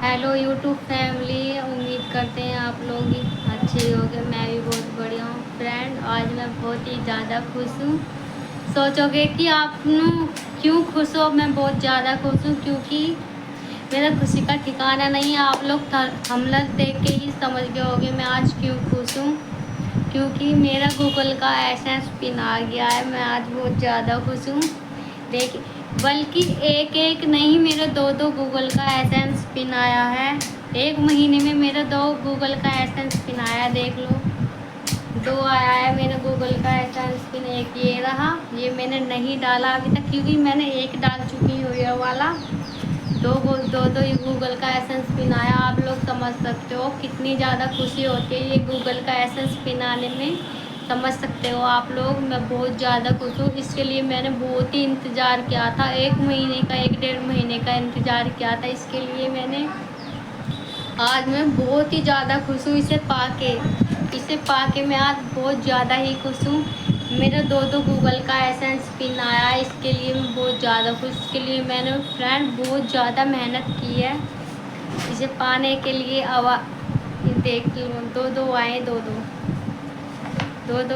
Hello YouTube family, उम्मीद करते हैं आप लोग भी अच्छे होंगे। मैं भी बहुत बढ़िया हूँ फ्रेंड। आज मैं बहुत ही ज़्यादा खुश हूँ। सोचोगे कि आप क्यों खुश हो। मैं बहुत ज़्यादा खुश हूँ क्योंकि मेरा खुशी का ठिकाना नहीं है। आप लोग थंबनेल देख के ही समझ गए होंगे मैं आज क्यों खुश हूँ। क्योंकि मेरा गूगल का एसेंस पिन आ गया है। मैं आज बहुत ज़्यादा खुश हूँ। देखिए, बल्कि एक एक नहीं, मेरे दो दो गूगल का एसेंस पिन आया है। एक महीने में मेरा 2 गूगल का एसेंस पिन आया, देख लो। 2 आया है मेरा गूगल का एसेंस पिन। एक ये रहा, ये मैंने नहीं डाला अभी तक क्योंकि मैंने एक डाल चुकी हूँ ये वाला। दो ये गूगल का एसेंस पिन आया। आप लोग समझ सकते हो कितनी ज़्यादा खुशी होती है ये गूगल का एसेंस पिन आने में। समझ सकते हो आप लोग, मैं बहुत ज़्यादा खुश हूँ। इसके लिए मैंने बहुत ही इंतज़ार किया था। 1 महीने का 1 डेढ़ महीने का इंतज़ार किया था। इसके लिए मैंने आज मैं बहुत ही ज़्यादा खुश हूँ इसे पाके मैं आज बहुत ज़्यादा ही खुश हूँ। मेरा 2 गूगल का एसेंस पिन आया है। इसके लिए मैं बहुत ज़्यादा खुश। इसके लिए मैंने फ्रेंड बहुत ज़्यादा मेहनत की है इसे पाने के लिए। देख लो, 2 आए, 2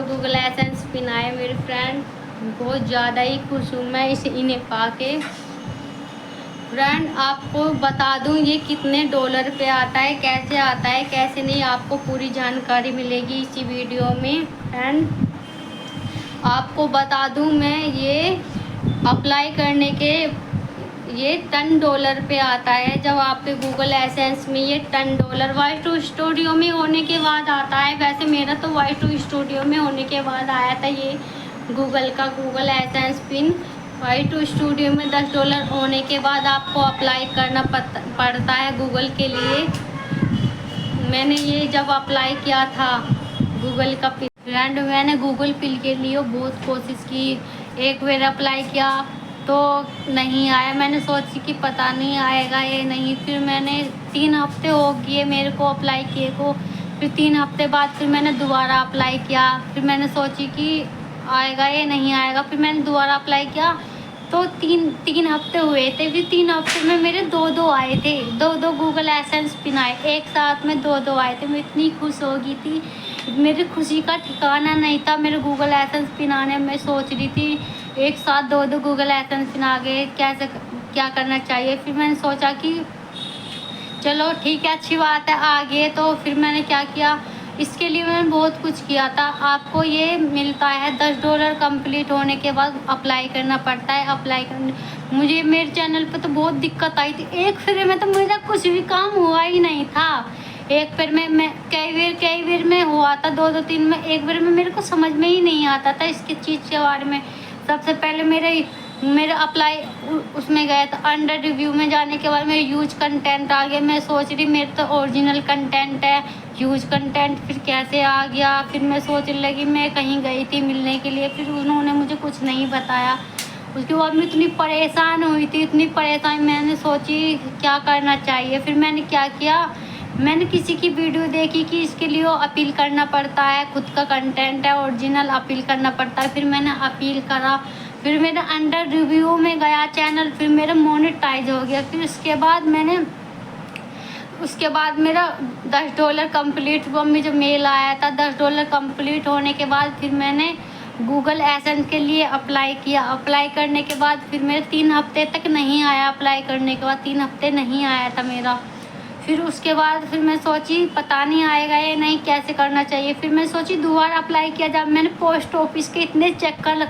गूगल एसेंस पिन आए मेरे फ्रेंड। बहुत ज़्यादा ही खुश हूँ मैं इन्हें पाके। फ्रेंड, आपको बता दूं ये कितने डॉलर पे आता है, कैसे आता है कैसे नहीं, आपको पूरी जानकारी मिलेगी इसी वीडियो में। फ्रेंड, आपको बता दूं मैं ये अप्लाई करने के ये $10 पे आता है। जब आपके गूगल एसेंस में ये $10 Y2 स्टूडियो में होने के बाद आता है। वैसे मेरा तो Y2 स्टूडियो में होने के बाद आया था ये गूगल का Google essence pin. Y2 studio में $10 होने के बाद आपको अप्लाई करना पड़ता है गूगल के लिए। मैंने ये जब अप्लाई किया था गूगल का पिन, फ्रेंड मैंने गूगल पिन के लिए बहुत कोशिश की। एक बार अप्लाई किया तो नहीं आया। मैंने सोची कि पता नहीं आएगा ये नहीं। फिर मैंने 3 हफ्ते हो गए मेरे को अप्लाई किए को। फिर 3 हफ्ते बाद फिर मैंने दोबारा अप्लाई किया। फिर मैंने सोची कि आएगा ये नहीं आएगा। फिर मैंने दोबारा अप्लाई किया तो 3 हफ्ते हुए थे। फिर 3 हफ्ते में मेरे 2 आए थे। 2 गूगल एसेंस पिन आए, एक साथ में 2 आए थे। मैं इतनी खुश हो गई थी, मेरी खुशी का ठिकाना नहीं था। मेरे गूगल एसेंस पिन आने में सोच रही थी एक साथ 2 गूगल एसेंस पिन आ गए, कैसे क्या करना चाहिए। फिर मैंने सोचा कि चलो ठीक है, अच्छी बात है आ गए। तो फिर मैंने क्या किया, इसके लिए मैंने बहुत कुछ किया था। आपको ये मिलता है $10 कंप्लीट होने के बाद अप्लाई करना पड़ता है। अप्लाई करने मुझे मेरे चैनल पे तो बहुत दिक्कत आई थी। एक फिर में तो मेरा कुछ भी काम हुआ ही नहीं था। एक फिर में मैं कई बार में हुआ था, 2-3 में। एक बार में मेरे को समझ में ही नहीं आता था इसकी चीज़ के बारे में। सबसे पहले मेरा अप्लाई उसमें गया था, अंडर रिव्यू में जाने के बाद मेरे यूज कंटेंट आ गया। मैं सोच रही मेरे तो ओरिजिनल कंटेंट है, ह्यूज कंटेंट फिर कैसे आ गया। फिर मैं सोचने लगी, मैं कहीं गई थी मिलने के लिए, फिर उन्होंने मुझे कुछ नहीं बताया। उसके बाद मैं इतनी परेशान हुई थी, इतनी परेशान। मैंने सोची क्या करना चाहिए। फिर मैंने क्या किया, मैंने किसी की वीडियो देखी कि इसके लिए अपील करना पड़ता है, खुद का कंटेंट है ओरिजिनल, अपील करना पड़ता है। फिर मैंने अपील करा, फिर मेरा अंडर रिव्यू में गया चैनल, फिर मेरा मोनेटाइज हो गया। फिर उसके बाद मेरा $10 कंप्लीट हुआ। मुझे मेल आया था $10 कंप्लीट होने के बाद फिर मैंने गूगल एसेंस के लिए अप्लाई किया। अप्लाई करने के बाद फिर मेरे 3 हफ्ते तक नहीं आया। अप्लाई करने के बाद 3 हफ्ते नहीं आया था मेरा। फिर उसके बाद फिर मैं सोची पता नहीं आएगा ये नहीं, कैसे करना चाहिए। फिर मैं सोची दोबारा अप्लाई किया। जब मैंने पोस्ट ऑफिस के इतने चक्कर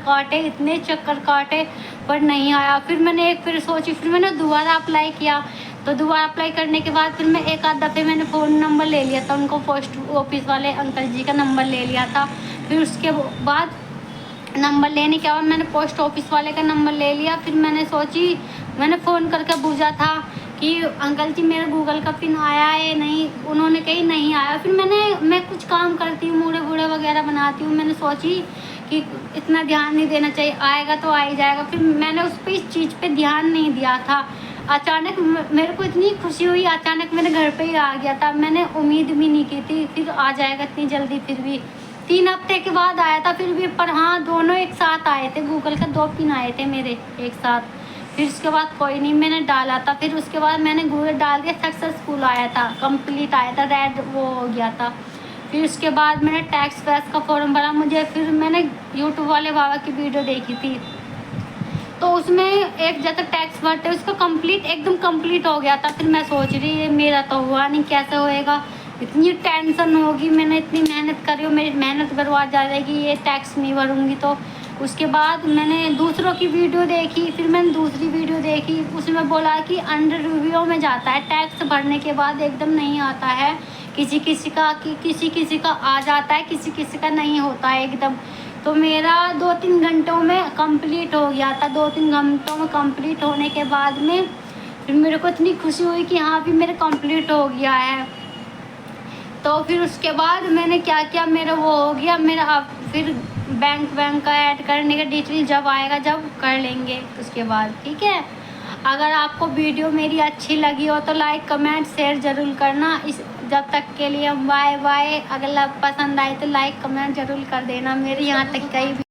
काटे पर नहीं आया। फिर मैंने सोची, फिर मैंने दोबारा अप्लाई किया। तो दोबारा अप्लाई करने के बाद फिर मैं एक आध दफ़े मैंने फ़ोन नंबर ले लिया था, उनको पोस्ट ऑफिस वाले अंकल जी का नंबर ले लिया था। फिर उसके बाद नंबर लेने के बाद मैंने पोस्ट ऑफिस वाले का नंबर ले लिया। फिर मैंने फ़ोन करके पूछा था कि अंकल जी मेरा गूगल का पिन आया है नहीं। उन्होंने कही नहीं आया। फिर मैं कुछ काम करती हूँ, मूड़े बूढ़े वगैरह बनाती हूँ। मैंने सोची कि इतना ध्यान नहीं देना चाहिए, आएगा तो आ ही जाएगा। फिर मैंने इस चीज़ पे ध्यान नहीं दिया था। अचानक मेरे को इतनी खुशी हुई, अचानक मेरे घर पे ही आ गया था। मैंने उम्मीद भी नहीं की थी फिर आ जाएगा इतनी जल्दी। फिर भी 3 हफ्ते के बाद आया था फिर भी। पर हाँ, दोनों एक साथ आए थे, गूगल का 2 पिन आए थे मेरे एक साथ। फिर उसके बाद कोई नहीं, मैंने डाला था। फिर उसके बाद मैंने गूगल डाल के सक्सेसफुल आया था, कंप्लीट आया था, रेड वो हो गया था। फिर उसके बाद मैंने टैक्स वैक्स का फॉर्म भरा मुझे। फिर मैंने यूट्यूब वाले बाबा की वीडियो देखी थी, तो उसमें एक जब तक टैक्स भरते उसका कंप्लीट एकदम कंप्लीट हो गया था। फिर मैं सोच रही है मेरा तो हुआ नहीं, कैसे होएगा, इतनी टेंशन होगी, मैंने इतनी मेहनत करी और मेरी मेहनत बर्बाद जा जाएगी ये टैक्स नहीं भरूँगी तो। उसके बाद मैंने दूसरों की वीडियो देखी, फिर मैंने दूसरी वीडियो देखी, उसमें बोला कि अंडर रिव्यू में जाता है, टैक्स भरने के बाद एकदम नहीं आता है, किसी किसी का आ जाता है, किसी किसी का नहीं होता है एकदम। तो मेरा 2-3 घंटों में कंप्लीट हो गया था। 2-3 घंटों में कंप्लीट होने के बाद में फिर मेरे को इतनी खुशी हुई कि हाँ भी मेरा कंप्लीट हो गया है। तो फिर उसके बाद मैंने क्या किया, मेरा वो हो गया मेरा। अब फिर बैंक का ऐड करने का डिटेल जब आएगा जब कर लेंगे उसके बाद, ठीक है। अगर आपको वीडियो मेरी अच्छी लगी हो तो लाइक कमेंट शेयर ज़रूर करना। इस जब तक के लिए बाय बाय। अगर पसंद आए तो लाइक कमेंट ज़रूर कर देना। मेरे यहाँ तक कई